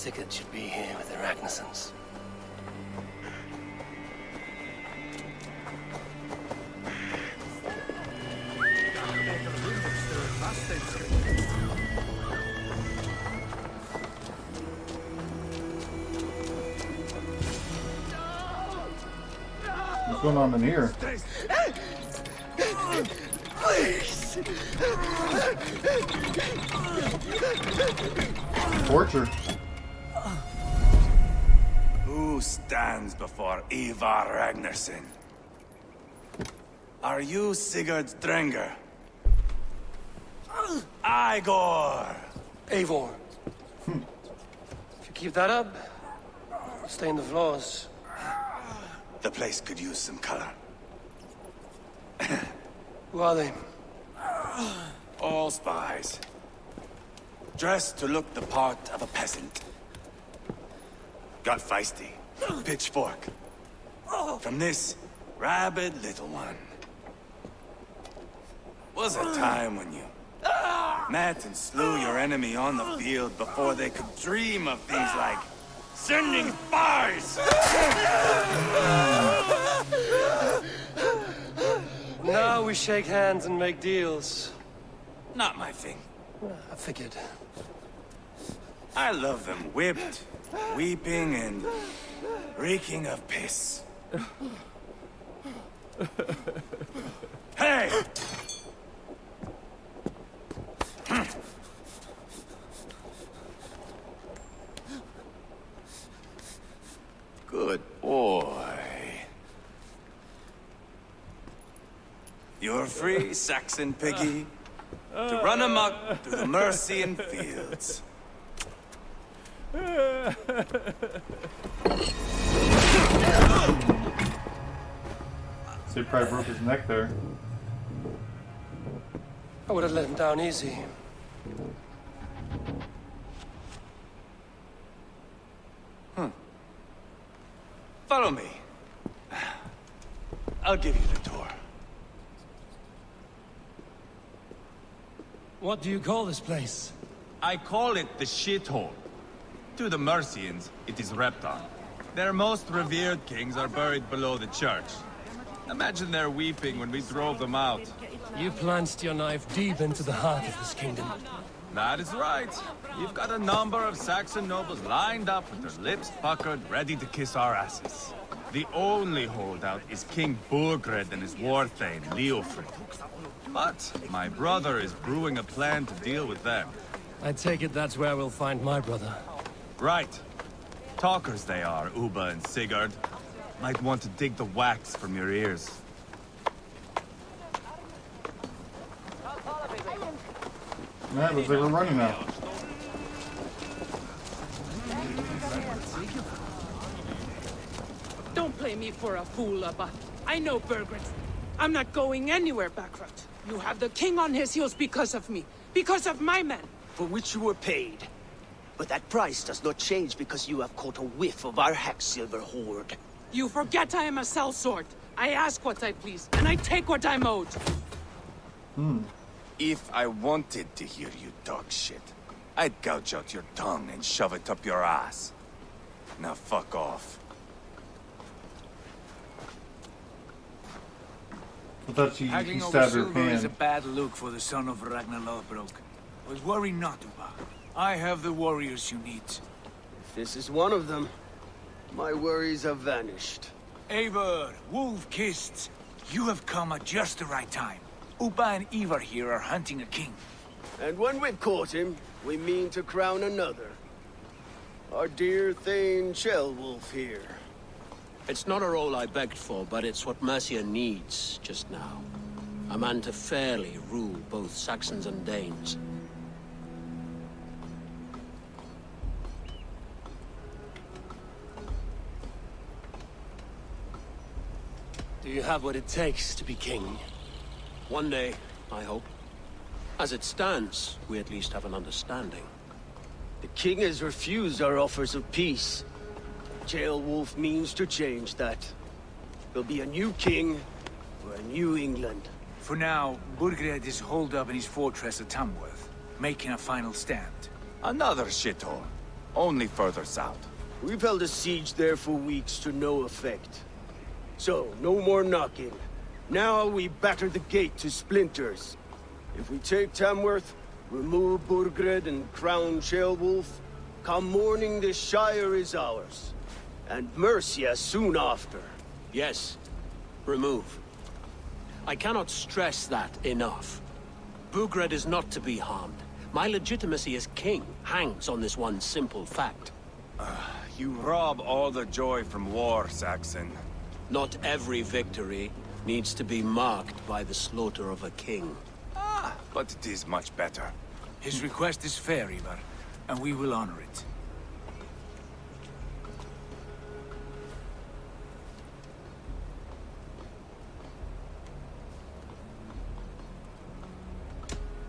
Sigurd should be here with the Ragnarsons. What's going on in here? Please! Torture. Who stands before Ivar Ragnarsson? Are you Sigurd's Drenger? Igor! Eivor. If you keep that up, you'll stain the floors. The place could use some color. Who are they? All spies. Dressed to look the part of a peasant. Got feisty. Pitchfork. From this rabid little one. Was a time when you met and slew your enemy on the field before they could dream of things like sending spies! Now we shake hands and make deals. Not my thing. I figured. I love them whipped, weeping, and reeking of piss. Hey! Good boy. You're free, Saxon piggy, to run amok through the Mercian fields. So he probably broke his neck there. I would have let him down easy. Follow me. I'll give you the tour. What do you call this place? I call it the shithole. To the Mercians, it is Repton. Their most revered kings are buried below the church. Imagine their weeping when we drove them out. You plunged your knife deep into the heart of this kingdom. That is right. You've got a number of Saxon nobles lined up with their lips puckered, ready to kiss our asses. The only holdout is King Burgred and his war thane, Leofrid. But my brother is brewing a plan to deal with them. I take it that's where we'll find my brother. Right. Talkers they are, Uba and Sigurd. Might want to dig the wax from your ears. Alright, looks like we're running now. Don't play me for a fool, Abba. I know Burgred. I'm not going anywhere bankrupt. You have the king on his heels because of me. Because of my men. For which you were paid. But that price does not change because you have caught a whiff of our Hacksilver hoard. You forget I am a sellsword. I ask what I please, and I take what I'm owed. If I wanted to hear you talk shit, I'd gouge out your tongue and shove it up your ass. Now fuck off. I thought he Haggling over stabbed her silver is a hand. bad look for the son of Ragnar Lothbrok. But worry not, Uba. I have the warriors you need. If this is one of them, my worries have vanished. Eivor, wolf-kissed, you have come at just the right time. Uba and Ivar here are hunting a king. And when we've caught him, we mean to crown another. Our dear Thane Shellwolf here. It's not a role I begged for, but it's what Mercia needs just now. A man to fairly rule both Saxons and Danes. Do you have what it takes to be king? One day, I hope. As it stands, we at least have an understanding. The king has refused our offers of peace. Jailwolf means to change that. There'll be a new king for a new England. For now, Burgred is holed up in his fortress at Tamworth, making a final stand. Another shithole. Only further south. We've held a siege there for weeks to no effect. So, no more knocking. Now we batter the gate to splinters. If we take Tamworth, remove Burgred and crown Ceolwulf, come morning the Shire is ours. And Mercia soon after. Yes, remove. I cannot stress that enough. Burgred is not to be harmed. My legitimacy as king hangs on this one simple fact. You rob all the joy from war, Saxon. Not every victory needs to be marked by the slaughter of a king. But it is much better. His request is fair, Ivar, and we will honor it.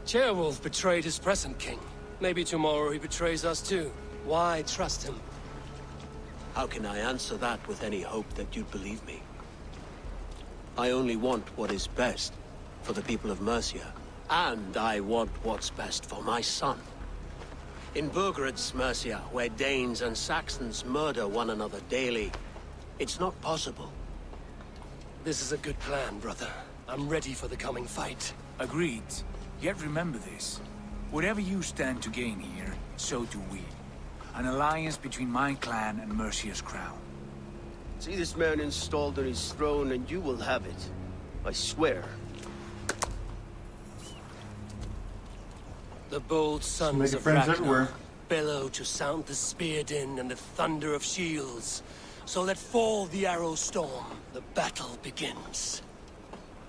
Ceolwulf betrayed his present king. Maybe tomorrow he betrays us too. Why trust him? How can I answer that with any hope that you'd believe me? I only want what is best for the people of Mercia. And I want what's best for my son. In Burgred's Mercia, where Danes and Saxons murder one another daily, it's not possible. This is a good plan, brother. I'm ready for the coming fight. Agreed. Yet remember this. Whatever you stand to gain here, so do we. An alliance between my clan and Mercia's crown. See this man installed on his throne and you will have it. I swear. The bold sons Making of friends Ragnar everywhere. bellow to sound the spear din and the thunder of shields. So let fall the arrow storm. The battle begins.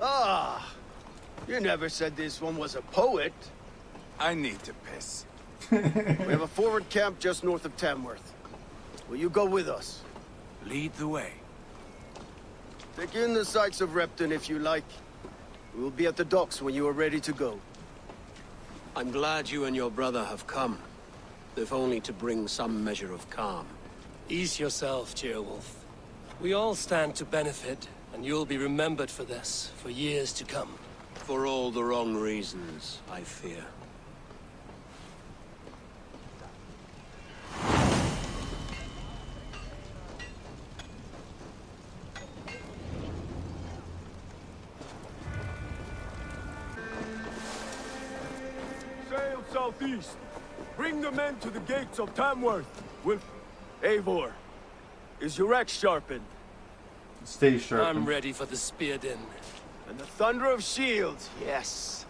Ah! You never said this one was a poet. I need to piss. We have a forward camp just north of Tamworth. Will you go with us? Lead the way. Take in the sights of Repton if you like. We will be at the docks when you are ready to go. I'm glad you and your brother have come, if only to bring some measure of calm. Ease yourself, Ceolwulf. We all stand to benefit, and you'll be remembered for this, for years to come. For all the wrong reasons, I fear. Sail southeast. Bring the men to the gates of Tamworth. Eivor, is your axe sharpened? Stay sharp. I'm ready for the spear din. And the thunder of shields, yes.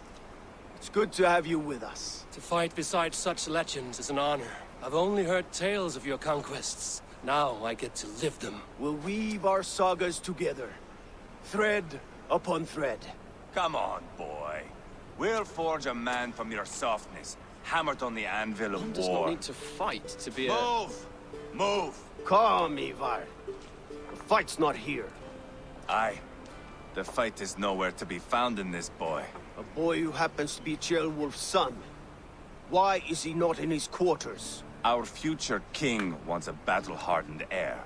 It's good to have you with us. To fight beside such legends is an honor. I've only heard tales of your conquests. Now I get to live them. We'll weave our sagas together. Thread upon thread. Come on, boy. We'll forge a man from your softness, hammered on the anvil of One does war. not need to fight to be a... Move! Move! Calm, Ivar. The fight's not here. Aye. The fight is nowhere to be found in this boy. A boy who happens to be Ceolwulf's son. Why is he not in his quarters? Our future king wants a battle-hardened heir.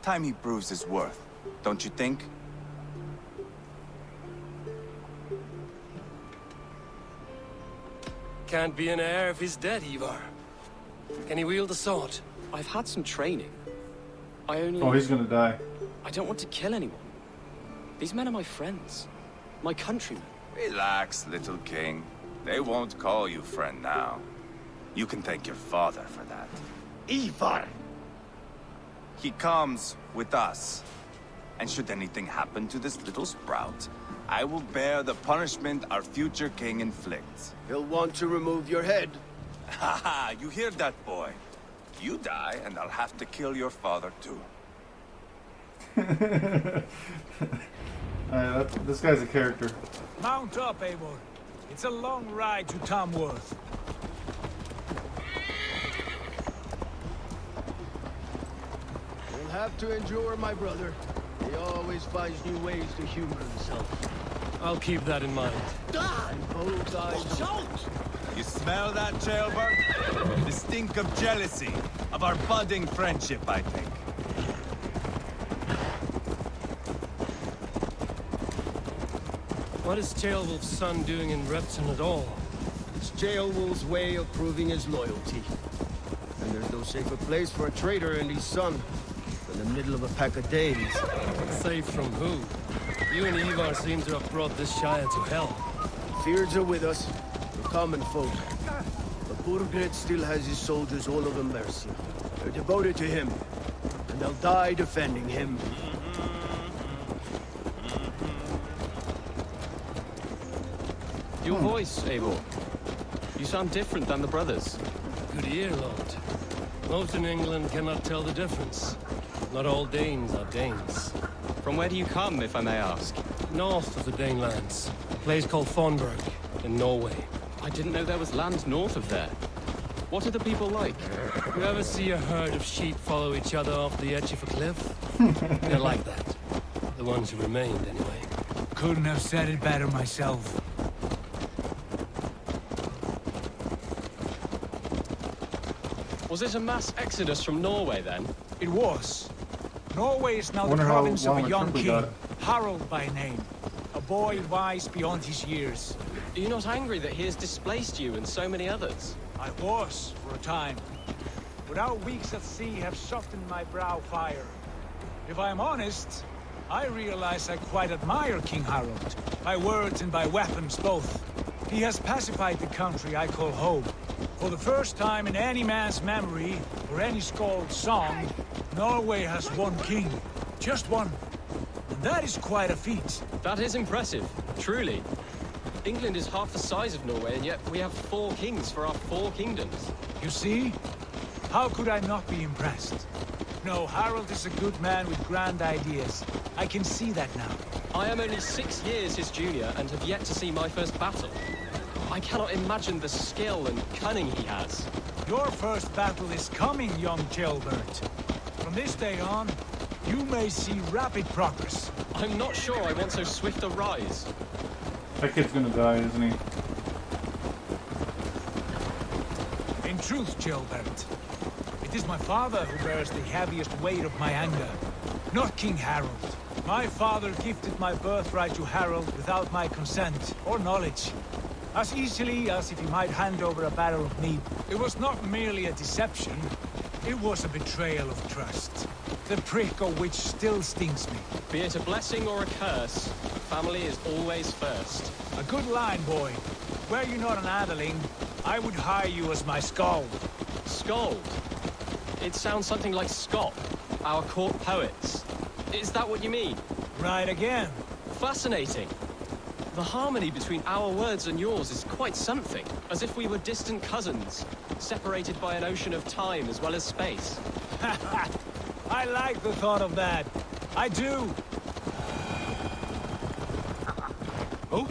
Time he proves his worth, don't you think? Can't be an heir if he's dead, Ivar. Can he wield a sword? I've had some training. I only... Oh, he's gonna die. I don't want to kill anyone. These men are my friends. My countrymen. Relax, little king. They won't call you friend now. You can thank your father for that. Ivar! He comes with us. And should anything happen to this little sprout, I will bear the punishment our future king inflicts. He'll want to remove your head. Haha, you hear that, boy? You die, and I'll have to kill your father, too. This guy's a character. Mount up, Eivor. It's a long ride to Tamworth. You'll have to endure, my brother. He always finds new ways to humor himself. I'll keep that in mind. And both eyes... You smell that, jailbird? The stink of jealousy, of our budding friendship, I think. What is Ceolwulf's son doing in Repton at all? It's Ceolwulf's way of proving his loyalty. And there's no safer place for a trader and his son than the middle of a pack of Danes. Safe from who? You and Ivar seem to have brought this Shire to hell. Fears are with us. We're common folk. But Burgred still has his soldiers all over Mercia. They're devoted to him. And they'll die defending him. Your voice, Eivor. You sound different than the brothers. Good ear, Lord. Most in England cannot tell the difference. Not all Danes are Danes. From where do you come, if I may ask? North of the Danelands. A place called Fonberg, in Norway. I didn't know there was land north of there. What are the people like? You ever see a herd of sheep follow each other off the edge of a cliff? They're like that. The ones who remained, anyway. Couldn't have said it better myself. Was it a mass exodus from Norway, then? It was. Norway is now the Wonder how province of long a a young trip we king, got. Harold by name. A boy wise beyond his years. Are you not angry that he has displaced you and so many others? I was, for a time. But our weeks at sea have softened my brow fire. If I'm honest, I realize I quite admire King Harold. By words and by weapons both. He has pacified the country I call home. For the first time in any man's memory, or any skald's song, Norway has one king. Just one. And that is quite a feat. That is impressive, truly. England is half the size of Norway, and yet we have 4 kings for our 4 kingdoms. You see? How could I not be impressed? No, Harold is a good man with grand ideas. I can see that now. I am only 6 years his junior and have yet to see my first battle. I cannot imagine the skill and cunning he has. Your first battle is coming, young Gilbert. From this day on, you may see rapid progress. I'm not sure I want so swift a rise. That kid's gonna die, isn't he? In truth, Gilbert, it is my father who bears the heaviest weight of my anger, not King Harold. My father gifted my birthright to Harold without my consent or knowledge. As easily as if he might hand over a barrel of meat. It was not merely a deception, it was a betrayal of trust. The prick of which still stings me. Be it a blessing or a curse, family is always first. A good line, boy. Were you not an adeling, I would hire you as my skald. Skald? It sounds something like Scott, our court poets. Is that what you mean? Right again. Fascinating. The harmony between our words and yours is quite something. As if we were distant cousins, separated by an ocean of time as well as space. I like the thought of that. I do. Oh?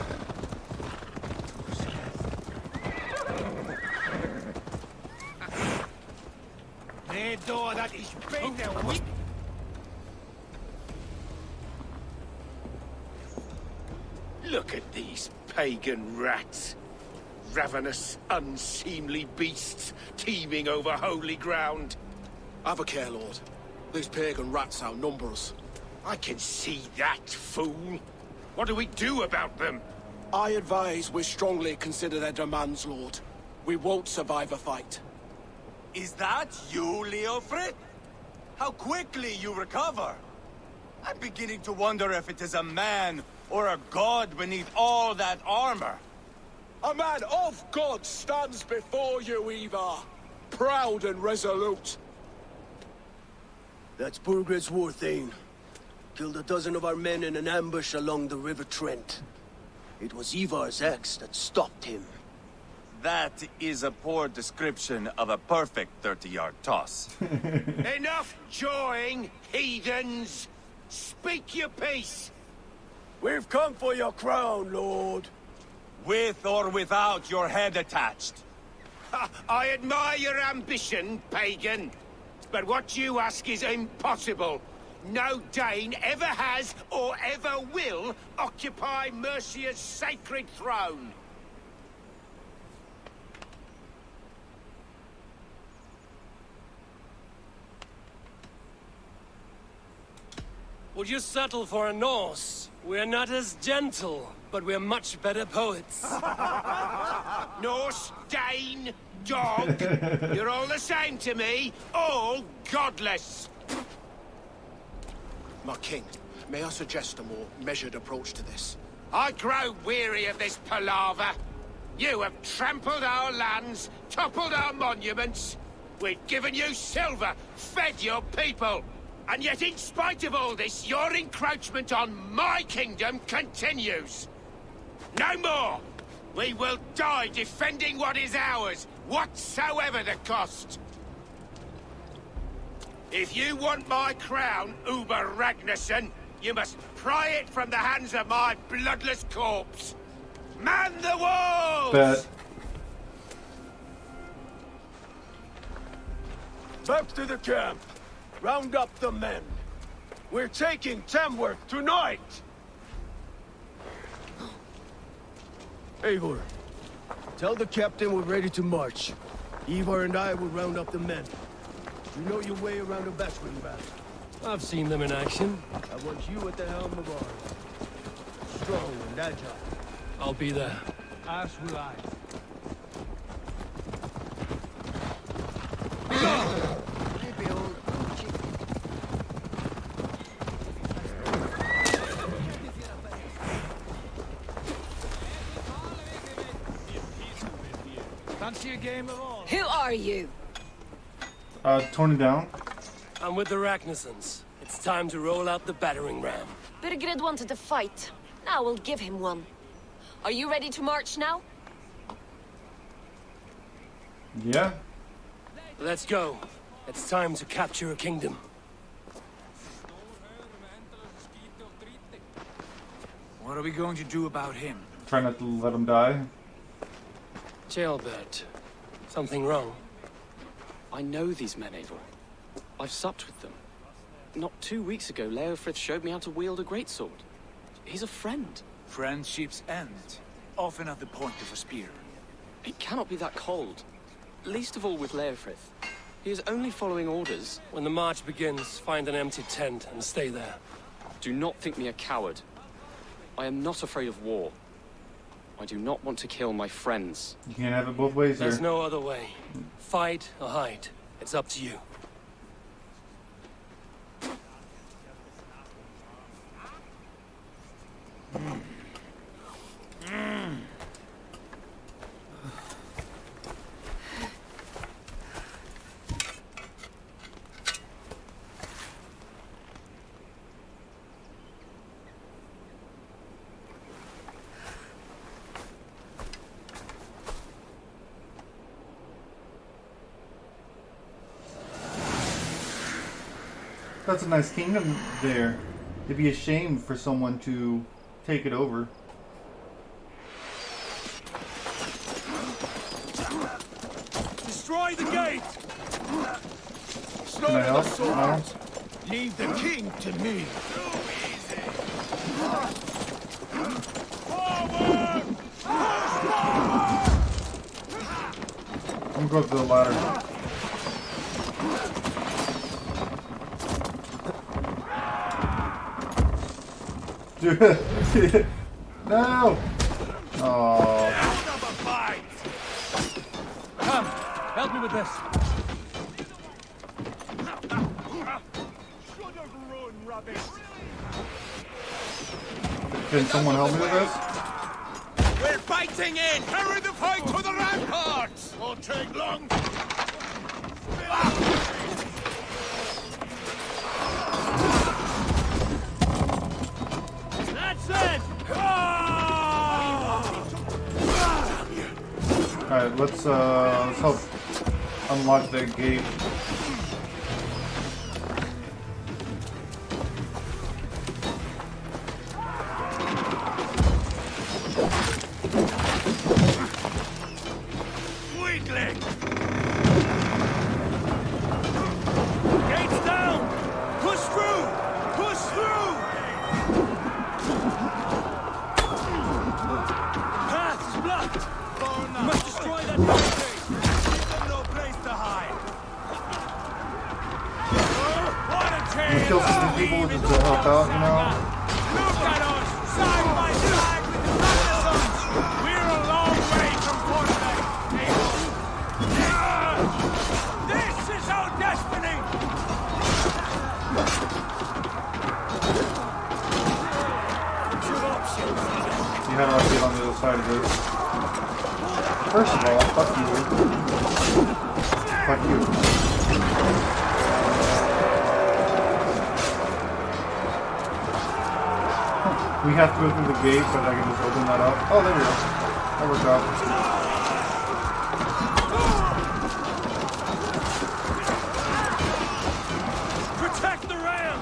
Look at these pagan rats. Ravenous, unseemly beasts teeming over holy ground. Have a care, Lord. These pagan rats outnumber us. I can see that, fool. What do we do about them? I advise we strongly consider their demands, Lord. We won't survive a fight. Is that you, Leofrid? How quickly you recover! I'm beginning to wonder if it is a man or a god beneath all that armor. A man of God stands before you, Ivar. Proud and resolute. That's Burgred's war thane. Killed a dozen of our men in an ambush along the River Trent. It was Ivar's axe that stopped him. That is a poor description of a perfect 30-yard toss. Enough jawing, heathens! Speak your piece! We've come for your crown, Lord. With or without your head attached. Ha, I admire your ambition, pagan. But what you ask is impossible. No Dane ever has or ever will occupy Mercia's sacred throne. Would you settle for a Norse? We're not as gentle, but we're much better poets. Norse, Dane, dog! You're all the same to me, all godless! My king, may I suggest a more measured approach to this? I grow weary of this palaver. You have trampled our lands, toppled our monuments. We've given you silver, fed your people. And yet in spite of all this, your encroachment on my kingdom continues. No more! We will die defending what is ours, whatsoever the cost. If you want my crown, Uber Ragnarsson, you must pry it from the hands of my bloodless corpse. Man the walls! Bet. Back to the camp. Round up the men. We're taking Tamworth tonight! Eivor, tell the captain we're ready to march. Ivar and I will round up the men. You know your way around a battering ram. I've seen them in action. I want you at the helm of ours. Strong and agile. I'll be there. As will I. Fancy a game of all? Who are you? Tony down. I'm with the Ragnarssons. It's time to roll out the battering ram. Birgred wanted to fight. Now we'll give him one. Are you ready to march now? Yeah. Let's go. It's time to capture a kingdom. What are we going to do about him? Try not to let him die. Jailbert. Something wrong? I know these men, Eivor. I've supped with them. Not 2 weeks ago, Leofrith showed me how to wield a greatsword. He's a friend. Friendships end, often at the point of a spear. It cannot be that cold. Least of all with Leofrith. He is only following orders. When the march begins, find an empty tent and stay there. Do not think me a coward. I am not afraid of war. I do not want to kill my friends. You can't have it both ways here. There's no other way. Fight or hide. It's up to you. That's a nice kingdom there. It'd be a shame for someone to take it over. Destroy the gate! Can I help? No? Leave the king to me. I'm going to go to the ladder. Dude. No! Oh. Come, help me with this. Can someone help me with this? We're fighting in! Carry the fight to the ramparts! Won't take long! That's it! Alright, let's help unlock that gate. Weakling! Gates down! Push through! Push through! Path's blocked! You must destroy that barricade! Give them no place to hide! What a I'm tale! gonna kill some people just to help out, you know? Look at us! Side by side with the Magnussons! We're a long way from Fortnite! side of this. First of all, fuck you. Fuck you. We have to go through the gate, but I can just open that up. Oh, there we go. That worked out. Protect the ram!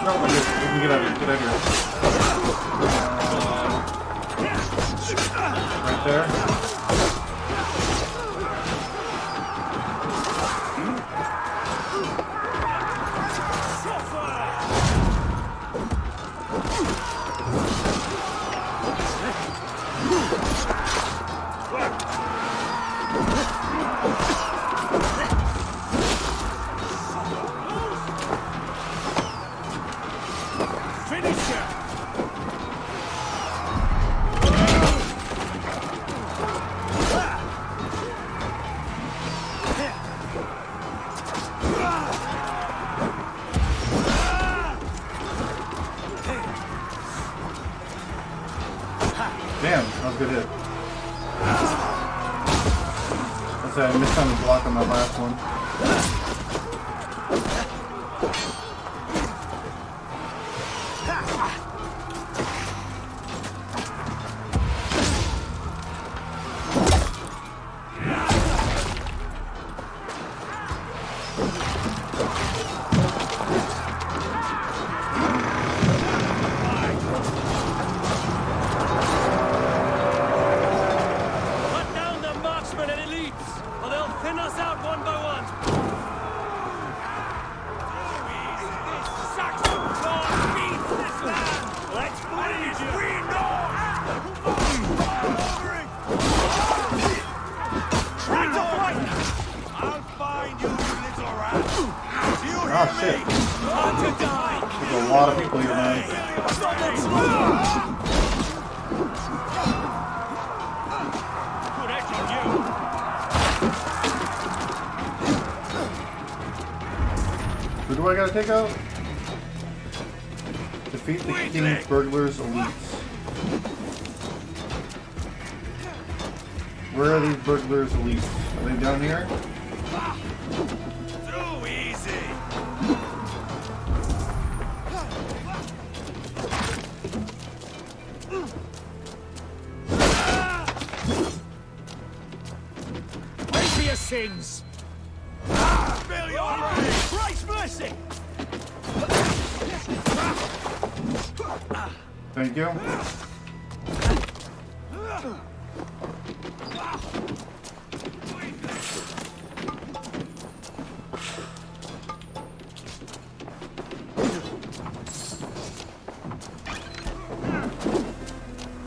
No, we can get out of here. Get out of here. Right there. Damn, that was a good hit. I said I missed on the block on that last one. Cut down the marksmen and elites, or they'll thin us out one by one. Saxon Lord feeds this land! Let's bleed you! We know! Try to fight! I'll find you, you little rat! Do you hear Oh shit. me? Time to die! There's a lot of people here, man. Good edge on you! Who do I gotta take out? Defeat the King's Burglars Elites. Where are these Burglars Elites? Are they down here? Too easy. Pay for your sins! Fill your brain. Christ's mercy! Thank you.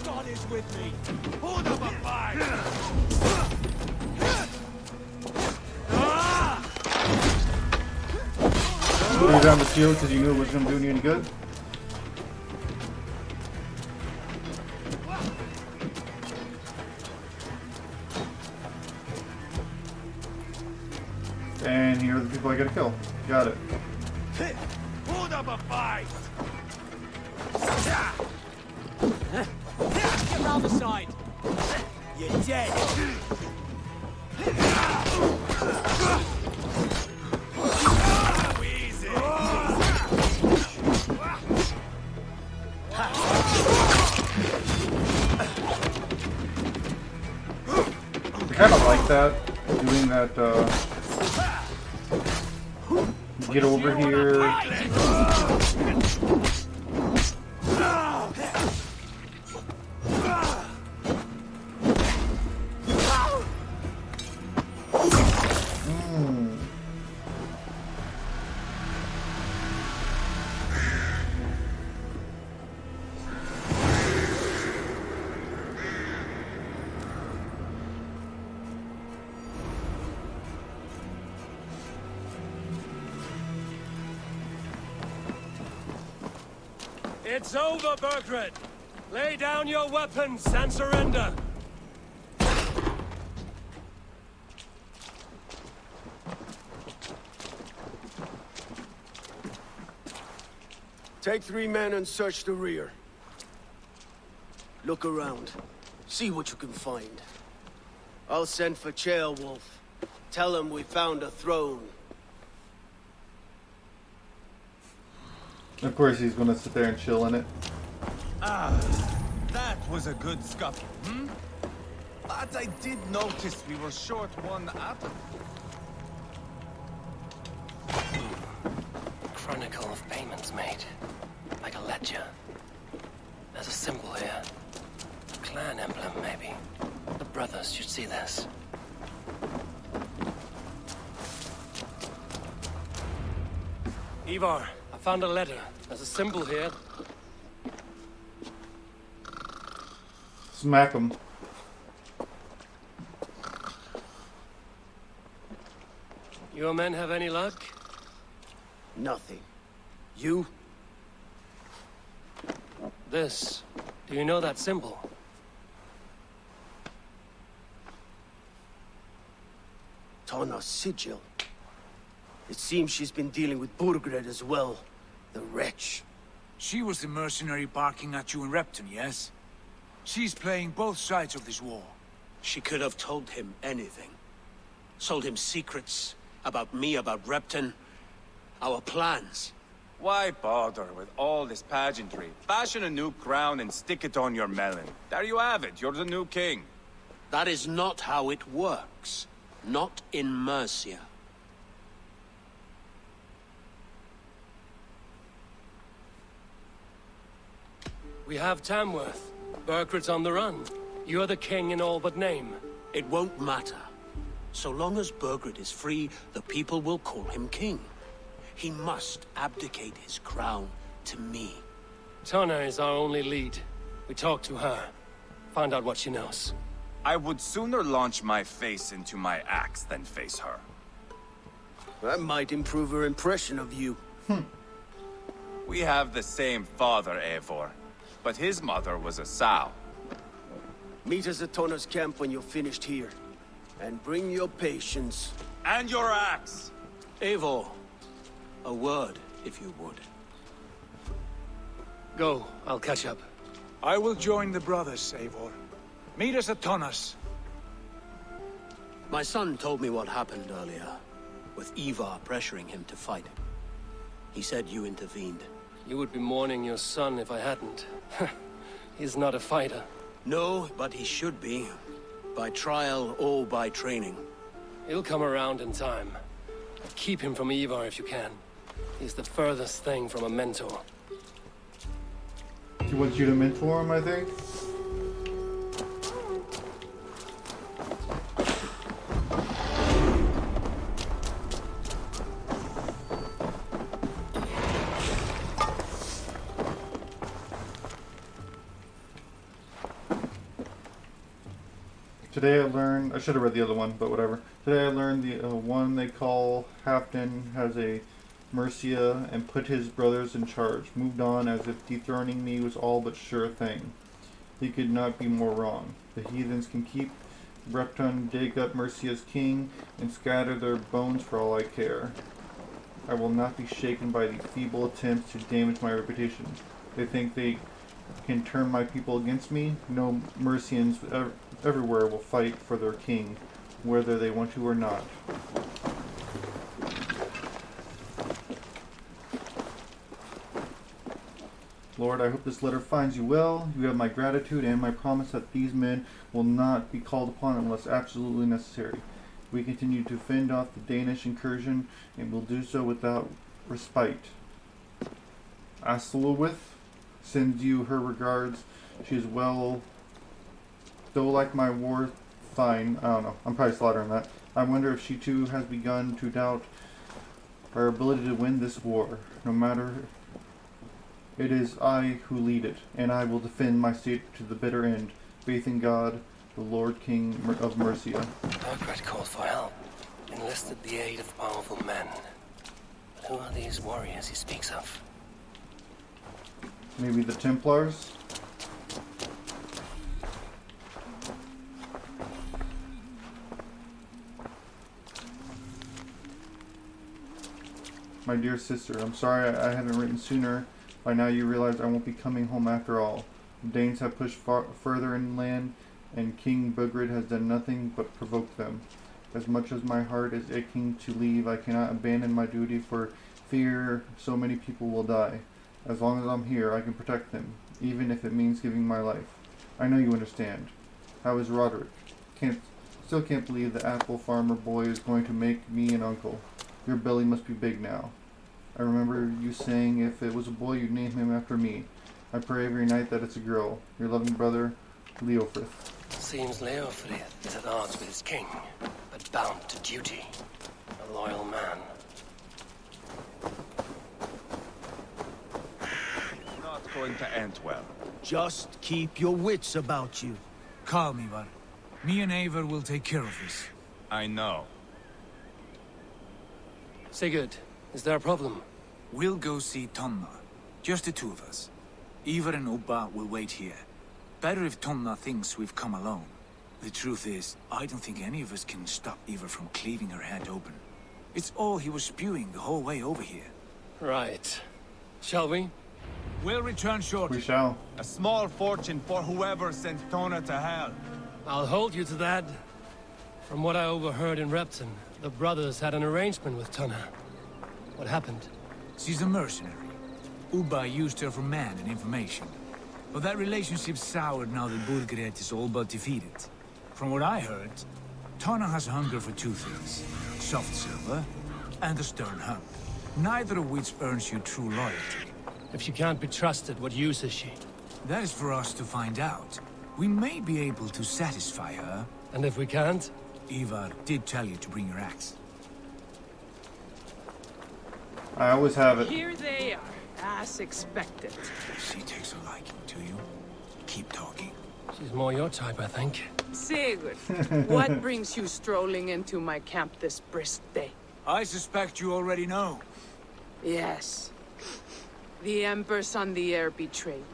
God is with me! Hold up a fight. Put you down the shield because you knew it wasn't gonna do you any good. And here are the people I gotta kill. Got it. Hold up a fight. Get round the side! You're dead. Too easy. I kind of like that, doing that, get over here. It's over, Burgred! Lay down your weapons and surrender! Take 3 men and search the rear. Look around. See what you can find. I'll send for Chaelwolf. Tell him we found a throne. Of course he's gonna sit there and chill in it. Ah, that was a good scuffle, hmm? But I did notice we were short one atom. Chronicle of payments made. Like a ledger. There's a symbol here. A clan emblem, maybe. The brothers should see this. Ivar, I found a letter. There's a symbol here. Smack him. Your men have any luck? Nothing. You? This. Do you know that symbol? Tana's sigil. It seems she's been dealing with Burgred as well. The wretch. She was the mercenary barking at you in Repton, yes? She's playing both sides of this war. She could have told him anything. Sold him secrets about me, about Repton, our plans. Why bother with all this pageantry? Fashion a new crown and stick it on your melon. There you have it, you're the new king. That is not how it works. Not in Mercia. We have Tamworth. Burgred's on the run. You're the king in all but name. It won't matter. So long as Burgred is free, the people will call him king. He must abdicate his crown to me. Tana is our only lead. We talk to her. Find out what she knows. I would sooner launch my face into my axe than face her. That might improve her impression of you. We have the same father, Eivor. But his mother was a sow. Meet us at Tana's camp when you're finished here. And bring your patience. And your axe! Eivor, a word, if you would. Go, I'll catch up. I will join the brothers, Eivor. Meet us at Tana's. My son told me what happened earlier, with Ivar pressuring him to fight. He said you intervened. You would be mourning your son if I hadn't. He's not a fighter. No, but he should be. By trial or by training. He'll come around in time. Keep him from Ivar if you can. He's the furthest thing from a mentor. He wants you to mentor him, I think. Today I learned, I should have read the other one, but whatever. Today I learned the one they call Halfdan has a Mercia and put his brothers in charge. Moved on as if dethroning me was all but sure thing. He could not be more wrong. The heathens can keep Repton, dig up Mercia's king, and scatter their bones for all I care. I will not be shaken by the feeble attempts to damage my reputation. They think they can turn my people against me. No Mercians everywhere will fight for their king, whether they want to or not. Lord, I hope this letter finds you well. You have my gratitude and my promise that these men will not be called upon unless absolutely necessary. We continue to fend off the Danish incursion and will do so without respite. Aslowith sends you her regards. She is well, though like my war fine. I don't know. I'm probably slaughtering that. I wonder if she too has begun to doubt our ability to win this war. No matter, it is I who lead it, and I will defend my state to the bitter end. Faith in God, the Lord King of Mercia. Burgred called for help. Enlisted the aid of powerful men. But who are these warriors he speaks of? Maybe the Templars? My dear sister, I'm sorry I haven't written sooner. By now you realize I won't be coming home after all. The Danes have pushed further inland, and King Bugrid has done nothing but provoke them. As much as my heart is aching to leave, I cannot abandon my duty for fear so many people will die. As long as I'm here, I can protect them, even if it means giving my life. I know you understand. How is Roderick? Still can't believe the apple farmer boy is going to make me an uncle. Your belly must be big now. I remember you saying if it was a boy, you'd name him after me. I pray every night that it's a girl. Your loving brother, Leofrith. Seems Leofrith is at odds with his king, but bound to duty. A loyal man. Not going to end well. Just keep your wits about you. Calm, Ivar. Me and Eivor will take care of this. I know. Sigurd, is there a problem? We'll go see Tonna. Just the two of us. Ivar and Ubba will wait here. Better if Tonna thinks we've come alone. The truth is, I don't think any of us can stop Ivar from cleaving her head open. It's all he was spewing the whole way over here. Right. Shall we? We'll return shortly. We shall. A small fortune for whoever sent Tona to hell. I'll hold you to that. From what I overheard in Repton, the brothers had an arrangement with Tunna. What happened? She's a mercenary. Ubba used her for man and information. But that relationship soured now that Burgred is all but defeated. From what I heard, Tonna has hunger for two things. Soft silver and a stern hump. Neither of which earns you true loyalty. If she can't be trusted, what use is she? That is for us to find out. We may be able to satisfy her. And if we can't? Ivar did tell you to bring your axe. I always have it. Here they are, as expected. She takes a liking to you. Keep talking. She's more your type, I think. Sigurd, what brings you strolling into my camp this brisk day? I suspect you already know. Yes. The Embers on the air betrayed.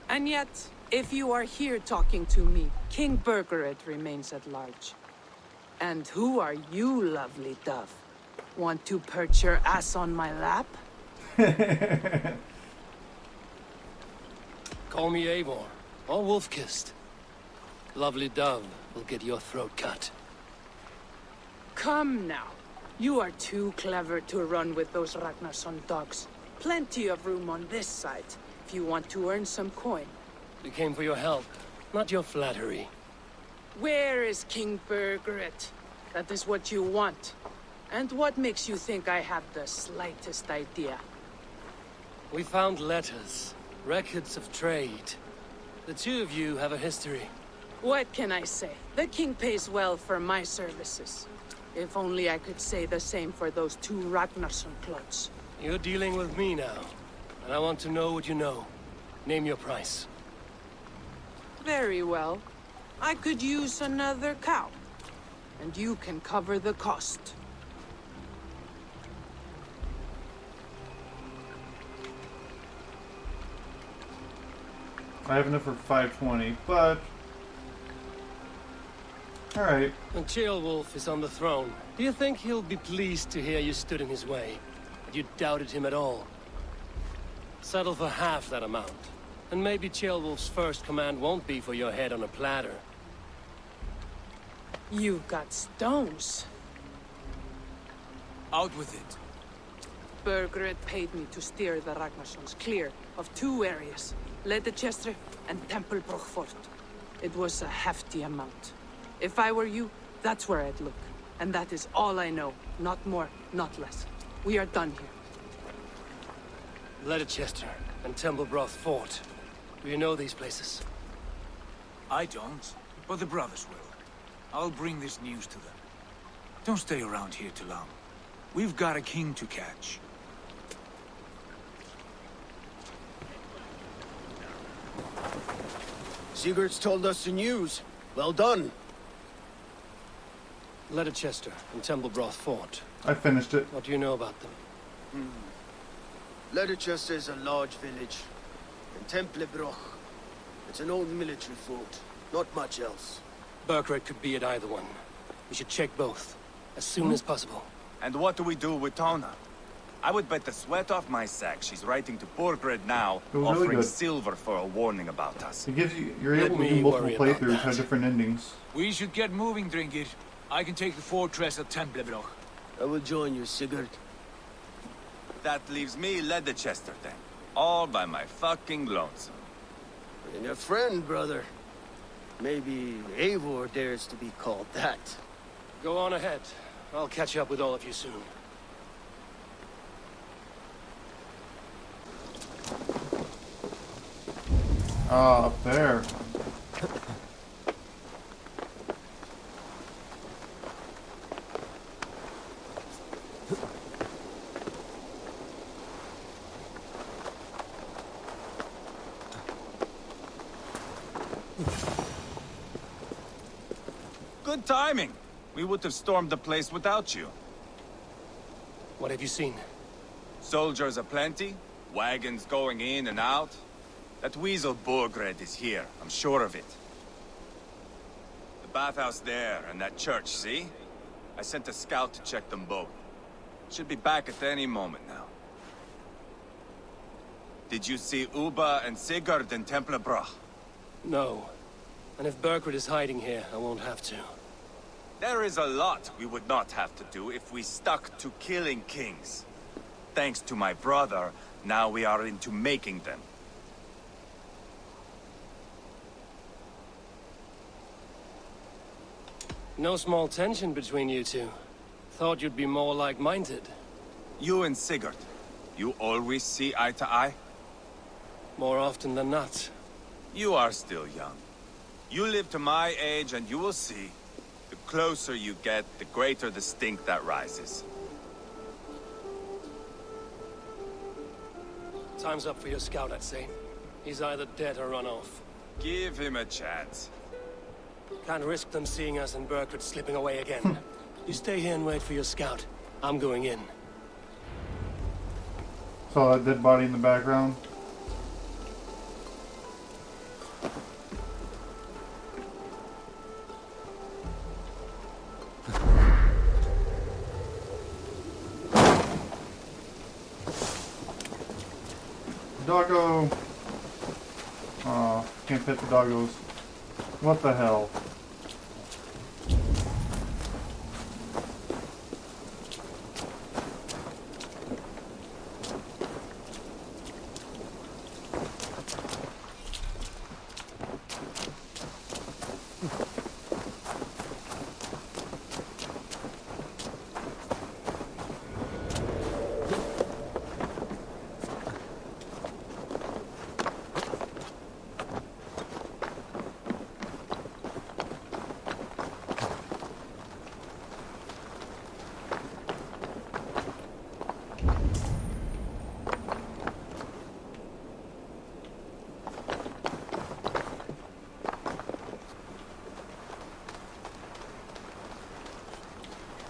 And yet, if you are here talking to me, King Burgred remains at large. And who are you, lovely dove? Want to perch your ass on my lap? Call me Eivor, or Wolf-Kissed. Lovely dove will get your throat cut. Come now. You are too clever to run with those Ragnarsson dogs. Plenty of room on this side, if you want to earn some coin. We came for your help, not your flattery. Where is King Burgred? That is what you want. And what makes you think I have the slightest idea? We found letters, records of trade. The two of you have a history. What can I say? The king pays well for my services. If only I could say the same for those two Ragnarsson clots. You're dealing with me now, and I want to know what you know. Name your price. Very well. I could use another cow. And you can cover the cost. I have enough for 520, but... Alright. When Ceolwulf is on the throne, do you think he'll be pleased to hear you stood in his way? That you doubted him at all? Settle for half that amount. And maybe Ceolwulf's first command won't be for your head on a platter. You've got stones. Out with it. Burgred paid me to steer the Ragnarssons clear of two areas. Leicester and Temple Fort. It was a hefty amount. If I were you, that's where I'd look. And that is all I know. Not more, not less. We are done here. Leicester and Temple Fort. Do you know these places? I don't, but the brothers will. I'll bring this news to them. Don't stay around here too long. We've got a king to catch. Sigurd's told us the news. Well done. Leicester and Temple Fort. I finished it. What do you know about them? Leicester is a large village. and Templebroch. It's an old military fort. Not much else. Burkred could be at either one. We should check both, as soon as possible. And what do we do with Tona? I would bet the sweat off my sack she's writing to Borgred now, It was really offering good. silver for a warning about us. It gives you're Let able to me do multiple worry about playthroughs, that. have different endings. We should get moving, Dringir. I can take the fortress at Templebroch. I will join you, Sigurd. That leaves me Leicester then. All by my fucking lonesome. And your friend, brother. Maybe Eivor dares to be called that. Go on ahead. I'll catch up with all of you soon. Ah, up there. Good timing. We would have stormed the place without you. What have you seen? Soldiers aplenty, wagons going in and out. That weasel Borgred is here, I'm sure of it. The bathhouse there and that church, see? I sent a scout to check them both. Should be back at any moment now. Did you see Uba and Sigurd in Templebroch? No. And if Burkred is hiding here, I won't have to. There is a lot we would not have to do if we stuck to killing kings. Thanks to my brother, now we are into making them. No small tension between you two. Thought you'd be more like-minded. You and Sigurd, you always see eye to eye? More often than not. You are still young. You live to my age and you will see. The closer you get, the greater the stink that rises. Time's up for your scout, I'd say. He's either dead or run off. Give him a chance. Can't risk them seeing us and Burkred slipping away again. You stay here and wait for your scout. I'm going in. Saw that dead body in the background. Doggo! Aw, can't pet the doggos. What the hell?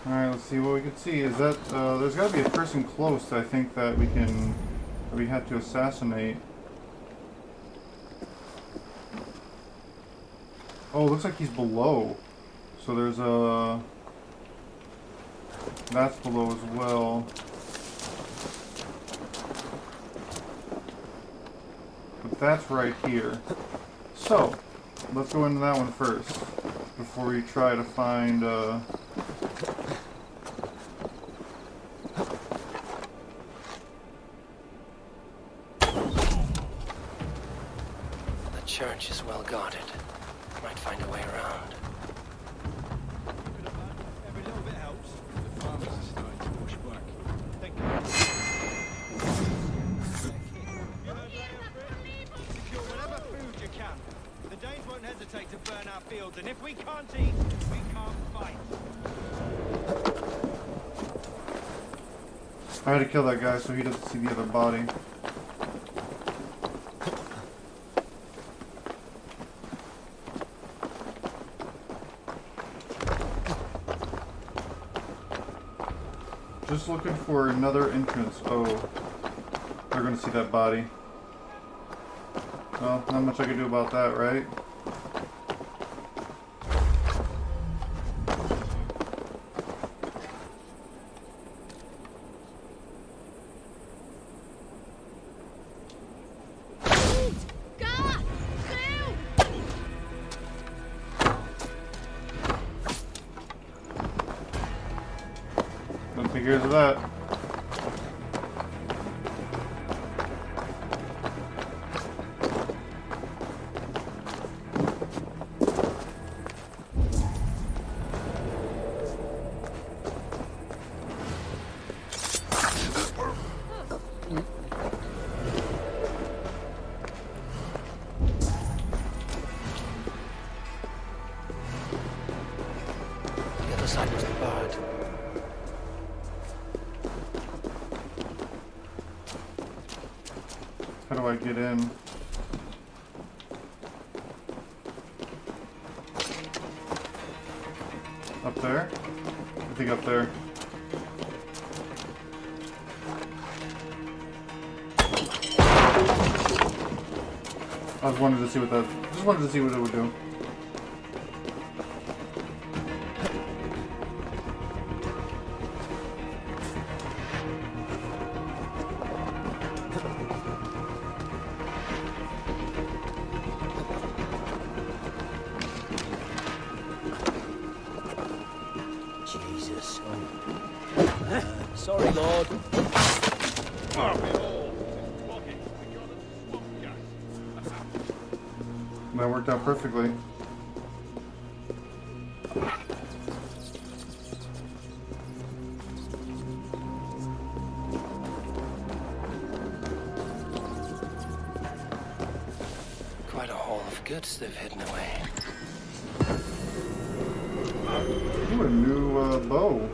Alright, let's see what we can see. Is that, there's gotta be a person close, I think, that we have to assassinate. Oh, looks like he's below. So there's a... That's below as well. But that's right here. So, let's go into that one first. Before we try to find, The church is well guarded. Might find a way around. Every little bit helps. The farmers are starting to push back. Thank you. Secure whatever food you can. The Danes won't hesitate to burn our fields, and if we can't eat, we can't fight. I had to kill that guy so he doesn't see the other body. Just looking for another entrance. Oh, they're gonna see that body. Well, not much I can do about that, right? Don't take care of that. The other side must be barred. How do I get in? Up there? I think up there. I just wanted to see what it would do. Jesus. Sorry, Lord. That worked out perfectly. Quite a haul of goods they've hidden away. Ooh, a new bow.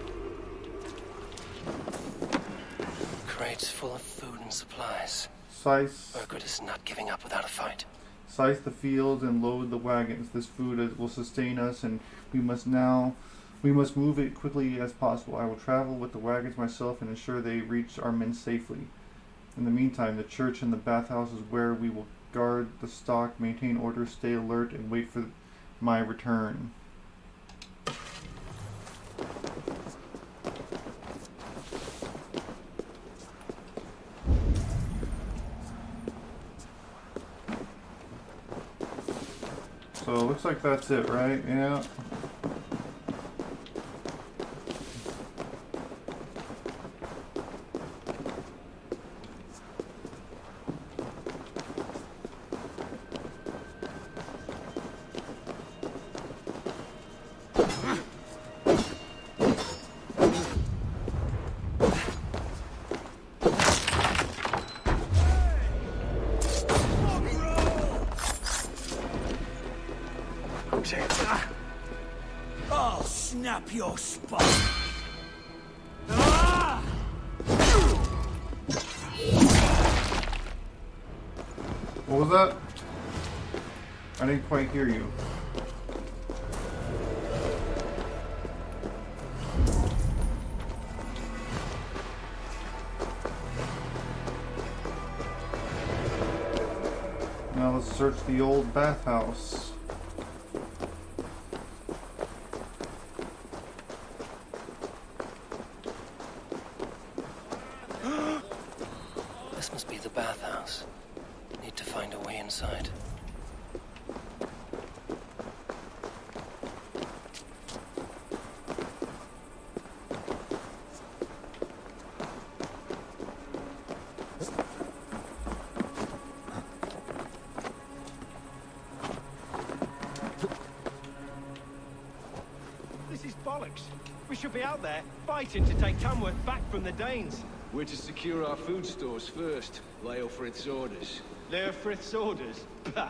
Crates full of food and supplies. Scythe. Burgred is not giving up without a fight. Scythe the fields and load the wagons. This food will sustain us, and we must move it quickly as possible. I will travel with the wagons myself and ensure they reach our men safely. In the meantime, the church and the bathhouse is where we will guard the stock, maintain order, stay alert, and wait for my return. So it looks like that's it, right? Yeah. I'll snap your spine. What was that? I didn't quite hear you. Now let's search the old bathhouse. This must be the bathhouse. Need to find a way inside. This is bollocks. We should be out there, fighting to take Tamworth back from the Danes. We're to secure our food stores first. Leofrith's orders. Leofrith's orders? Bah!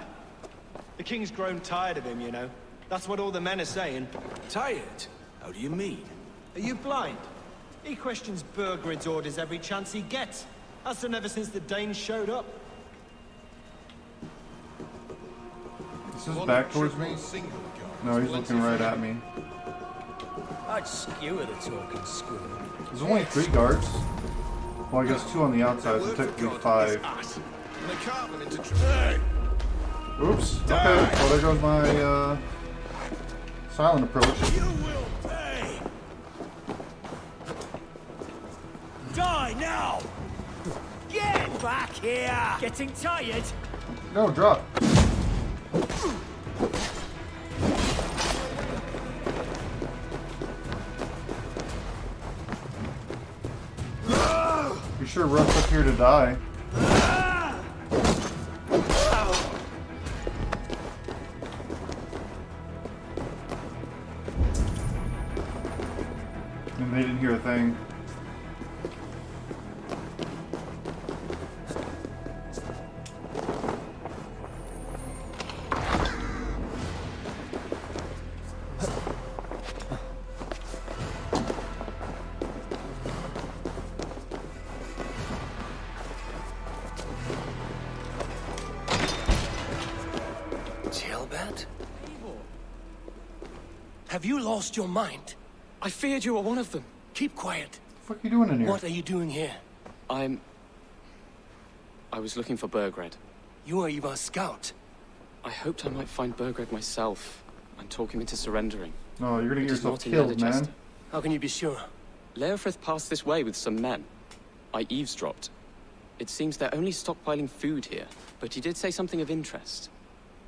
The king's grown tired of him, you know. That's what all the men are saying. Tired? How do you mean? Are you blind? He questions Burgred's orders every chance he gets. Has done ever since the Danes showed up. This is back towards me? No, he's looking right at me. I'd skewer the talking screw. There's only 3 guards. Well, I guess 2 on the outside, so technically 5. And they carve them into... Hey! Oops. Okay. Well, there goes my silent approach. You will pay! Die now! Get back here! Getting tired? No, drop. You sure rushed up here to die? And they didn't hear a thing. Have you lost your mind? I feared you were one of them. Keep quiet. What the fuck are you doing in here? What are you doing here? I was looking for Burgred. You are Ivar's scout. I hoped I might find Burgred myself and talk him into surrendering. Oh, you're gonna get It is yourself not in killed, Leatherchester. man. How can you be sure? Leofrith passed this way with some men. I eavesdropped. It seems they're only stockpiling food here, but he did say something of interest.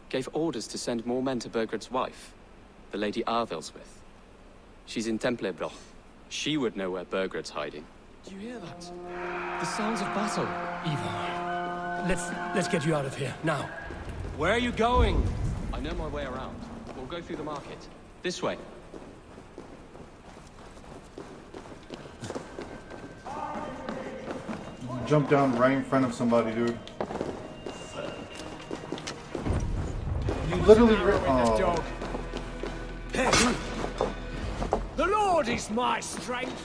Gave orders to send more men to Burgred's wife, the Lady Arvelswith. She's in Templebroch. She would know where Burgred's hiding. Do you hear that? The sounds of battle. Ivar, let's get you out of here, now. Where are you going? I know my way around. We'll go through the market. This way. Jump down right in front of somebody, dude. You literally oh. Hey. The Lord is my strength.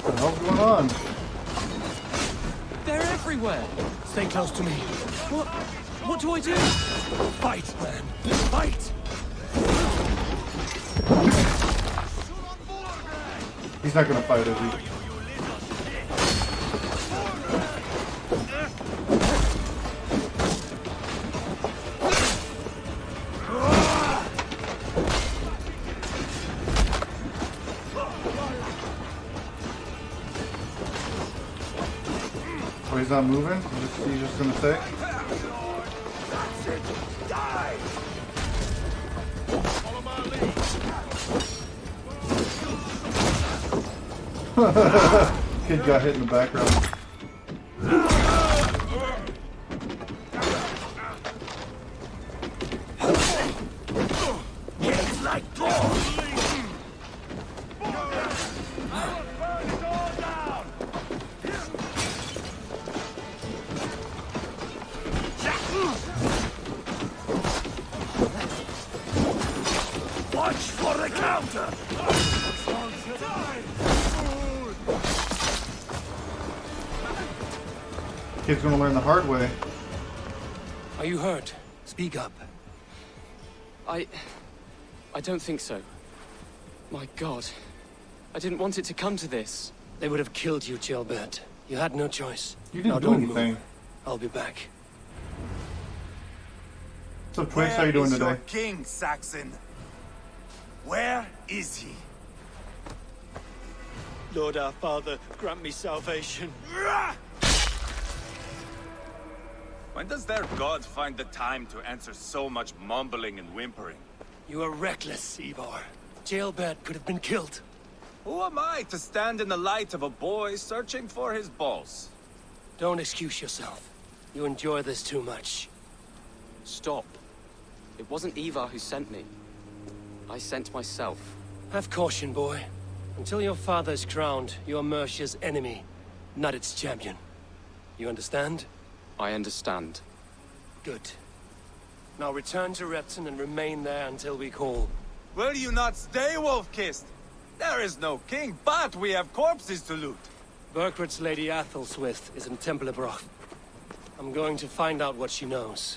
What the hell's going on? They're everywhere. Stay close to me. What do I do? Fight, man. Fight! He's not gonna fight, is he? Oh, he's not moving? He's just gonna stay? That's it! Die! Follow my lead! Kid got hit in the background. It's like dogs! Watch for the counter! Kid's gonna learn the hard way. Are you hurt? Speak up. I don't think so. My God. I didn't want it to come to this. They would have killed you, Gilbert. You had no choice. You didn't Now do don't anything. move. I'll be back. What's up, Twix? How you doing Where is today? your king, Saxon? Where is he? Lord our Father, grant me salvation. When does their god find the time to answer so much mumbling and whimpering? You are reckless, Ivar. Jailbird could have been killed. Who am I to stand in the light of a boy searching for his balls? Don't excuse yourself. You enjoy this too much. Stop. It wasn't Ivar who sent me. I sent myself. Have caution, boy. Until your father is crowned, you are Mercia's enemy, not its champion. You understand? I understand. Good. Now return to Repton and remain there until we call. Will you not stay, Wolf-Kissed? There is no king, but we have corpses to loot. Burgred's Lady Athelstwith is in Templebroch. I'm going to find out what she knows.